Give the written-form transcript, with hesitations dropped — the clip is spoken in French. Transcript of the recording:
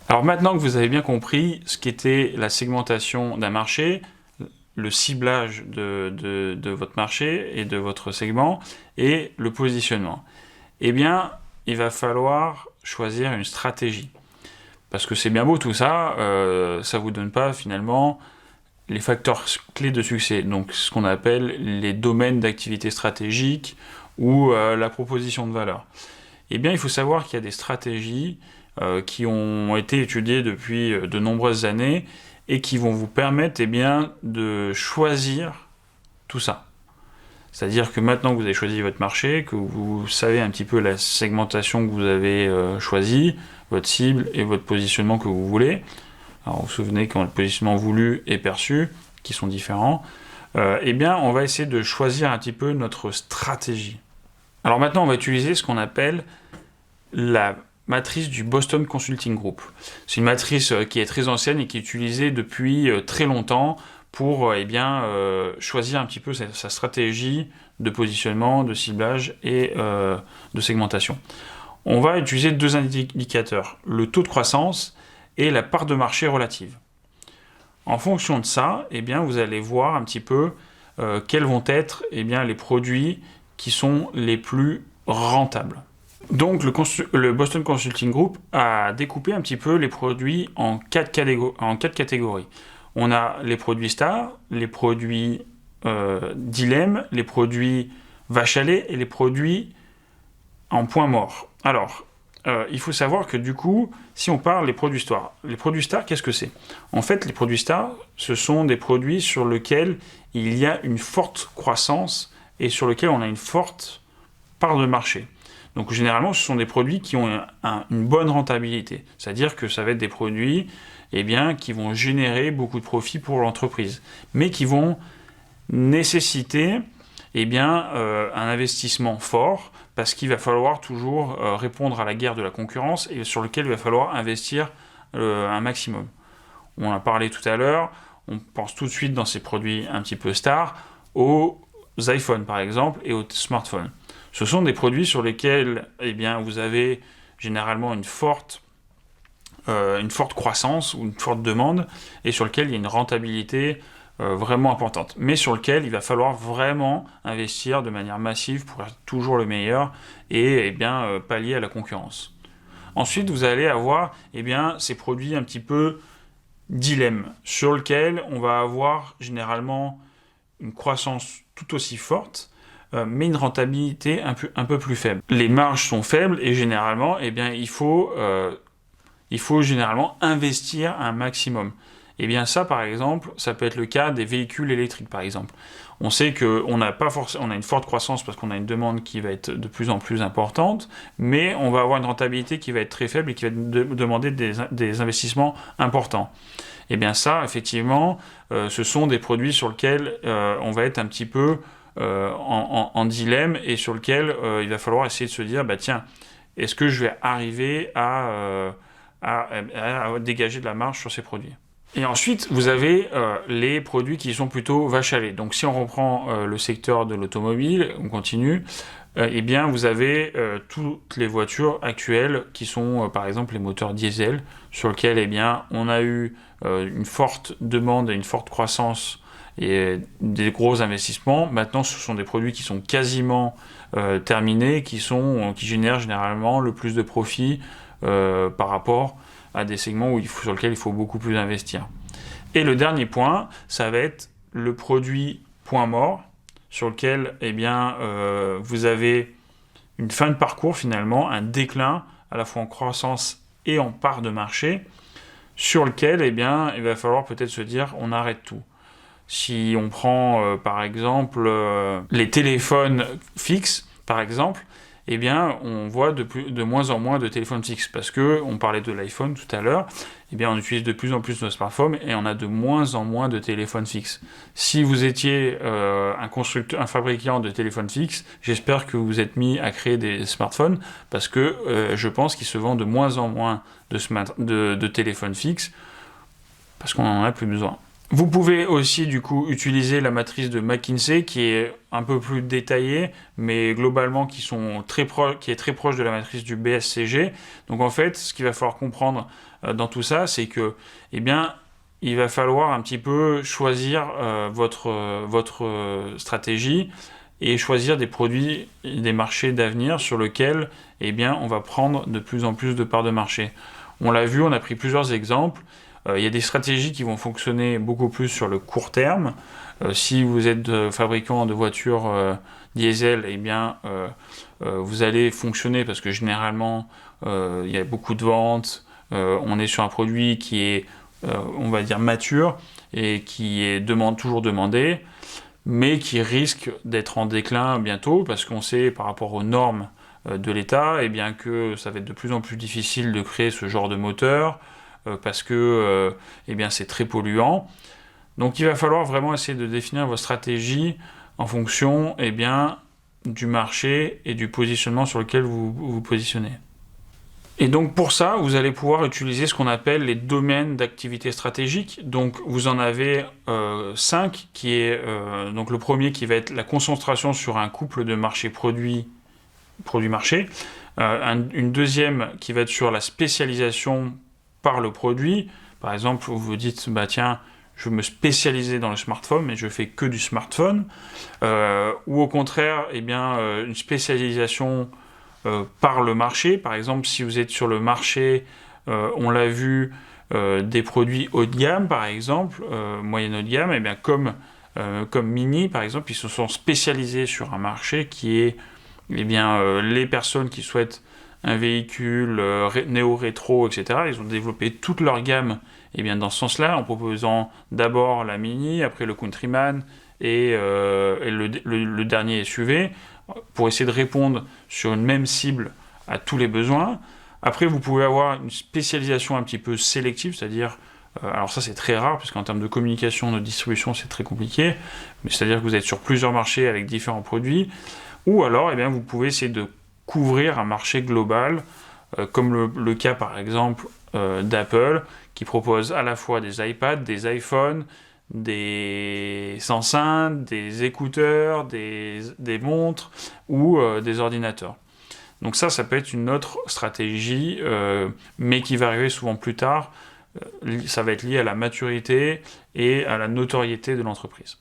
Alors maintenant que vous avez bien compris ce qu'était la segmentation d'un marché, le ciblage de votre marché et de votre segment et le positionnement, eh bien, il va falloir choisir une stratégie. Parce que c'est bien beau tout ça, ça ne vous donne pas finalement les facteurs clés de succès, donc ce qu'on appelle les domaines d'activité stratégique ou la proposition de valeur. Eh bien, il faut savoir qu'il y a des stratégies qui ont été étudiées depuis de nombreuses années et qui vont vous permettre bien, de choisir tout ça. C'est-à-dire que maintenant que vous avez choisi votre marché, que vous savez un petit peu la segmentation que vous avez choisie, votre cible et votre positionnement que vous voulez, alors vous vous souvenez quand le positionnement voulu et perçu, qui sont différents, eh bien on va essayer de choisir un petit peu notre stratégie. Alors maintenant on va utiliser ce qu'on appelle la matrice du Boston Consulting Group. C'est une matrice qui est très ancienne et qui est utilisée depuis très longtemps pour choisir un petit peu sa stratégie de positionnement, de ciblage et de segmentation. On va utiliser deux indicateurs, le taux de croissance et la part de marché relative. En fonction de ça, eh bien, vous allez voir un petit peu quels vont être les produits qui sont les plus rentables. Donc le Boston Consulting Group a découpé un petit peu les produits en quatre catégories. On a les produits stars, les produits dilemme, les produits vache à lait et les produits en point mort. Alors, il faut savoir que du coup, si on parle des produits stars, qu'est-ce que c'est? En fait, les produits stars, ce sont des produits sur lesquels il y a une forte croissance et sur lesquels on a une forte part de marché. Donc généralement, ce sont des produits qui ont une bonne rentabilité. C'est-à-dire que ça va être des produits qui vont générer beaucoup de profits pour l'entreprise, mais qui vont nécessiter un investissement fort, parce qu'il va falloir toujours répondre à la guerre de la concurrence et sur lequel il va falloir investir un maximum. On en a parlé tout à l'heure, on pense tout de suite dans ces produits un petit peu stars aux iPhones par exemple et aux smartphones. Ce sont des produits sur lesquels vous avez généralement une forte croissance ou une forte demande et sur lesquels il y a une rentabilité vraiment importante, mais sur lequel il va falloir vraiment investir de manière massive pour être toujours le meilleur et pallier à la concurrence. Ensuite, vous allez avoir ces produits un petit peu dilemme, sur lesquels on va avoir généralement une croissance tout aussi forte, mais une rentabilité un peu plus faible. Les marges sont faibles et généralement, il faut généralement investir un maximum. Ça, par exemple, ça peut être le cas des véhicules électriques, par exemple. On sait qu'on a une forte croissance parce qu'on a une demande qui va être de plus en plus importante, mais on va avoir une rentabilité qui va être très faible et qui va demander des investissements importants. Ça, effectivement, ce sont des produits sur lesquels on va être un petit peu en dilemme et sur lesquels il va falloir essayer de se dire, est-ce que je vais arriver à dégager de la marge sur ces produits? Et ensuite, vous avez les produits qui sont plutôt vache à lait. Donc si on reprend le secteur de l'automobile, on continue, vous avez toutes les voitures actuelles qui sont par exemple les moteurs diesel, sur lesquels on a eu une forte demande et une forte croissance et des gros investissements. Maintenant, ce sont des produits qui sont quasiment terminés, qui génèrent généralement le plus de profits par rapport à des segments sur lesquels il faut beaucoup plus investir. Et le dernier point, ça va être le produit point mort, sur lequel vous avez une fin de parcours finalement, un déclin à la fois en croissance et en part de marché, sur lequel il va falloir peut-être se dire on arrête tout. Si on prend par exemple les téléphones fixes, par exemple, on voit de moins en moins de téléphones fixes, parce qu'on parlait de l'iPhone tout à l'heure, on utilise de plus en plus nos smartphones et on a de moins en moins de téléphones fixes. Si vous étiez un fabricant de téléphones fixes, j'espère que vous vous êtes mis à créer des smartphones, parce que je pense qu'il se vend de moins en moins de téléphones fixes, parce qu'on n'en a plus besoin. Vous pouvez aussi du coup utiliser la matrice de McKinsey qui est un peu plus détaillée, mais globalement qui est très proche de la matrice du BSCG. Donc en fait, ce qu'il va falloir comprendre dans tout ça, c'est que, eh bien, il va falloir un petit peu choisir votre stratégie et choisir des produits, des marchés d'avenir sur lesquels, eh bien, on va prendre de plus en plus de parts de marché. On l'a vu, on a pris plusieurs exemples. Il y a des stratégies qui vont fonctionner beaucoup plus sur le court terme. Si vous êtes fabricant de voitures diesel, eh bien, vous allez fonctionner parce que généralement, il y a beaucoup de ventes. On est sur un produit qui est, on va dire, mature et qui est toujours demandé, mais qui risque d'être en déclin bientôt parce qu'on sait par rapport aux normes de l'État, eh bien que ça va être de plus en plus difficile de créer ce genre de moteur parce que eh bien, c'est très polluant. Donc il va falloir vraiment essayer de définir votre stratégie en fonction eh bien, du marché et du positionnement sur lequel vous vous positionnez. Et donc pour ça, vous allez pouvoir utiliser ce qu'on appelle les domaines d'activité stratégique. Donc vous en avez 5, qui est donc le premier qui va être la concentration sur un couple de marché produit-marché. Une deuxième qui va être sur la spécialisation par le produit. Par exemple, vous vous dites, bah tiens, je veux me spécialiser dans le smartphone, mais je fais que du smartphone. Ou au contraire, eh bien, une spécialisation par le marché. Par exemple, si vous êtes sur le marché, on l'a vu, des produits haut de gamme, par exemple, moyenne haut de gamme, eh bien, comme Mini, par exemple, ils se sont spécialisés sur un marché qui est eh bien, les personnes qui souhaitent un véhicule néo-rétro, etc. Ils ont développé toute leur gamme eh bien, dans ce sens-là, en proposant d'abord la Mini, après le Countryman et le dernier SUV, pour essayer de répondre sur une même cible à tous les besoins. Après, vous pouvez avoir une spécialisation un petit peu sélective, c'est-à-dire, alors ça c'est très rare, puisqu'en termes de communication, de distribution, c'est très compliqué, mais c'est-à-dire que vous êtes sur plusieurs marchés avec différents produits, ou alors, eh bien, vous pouvez essayer de couvrir un marché global, comme le cas par exemple d'Apple, qui propose à la fois des iPads, des iPhones, des enceintes, des écouteurs, des montres ou des ordinateurs. Donc ça peut être une autre stratégie, mais qui va arriver souvent plus tard. Ça va être lié à la maturité et à la notoriété de l'entreprise.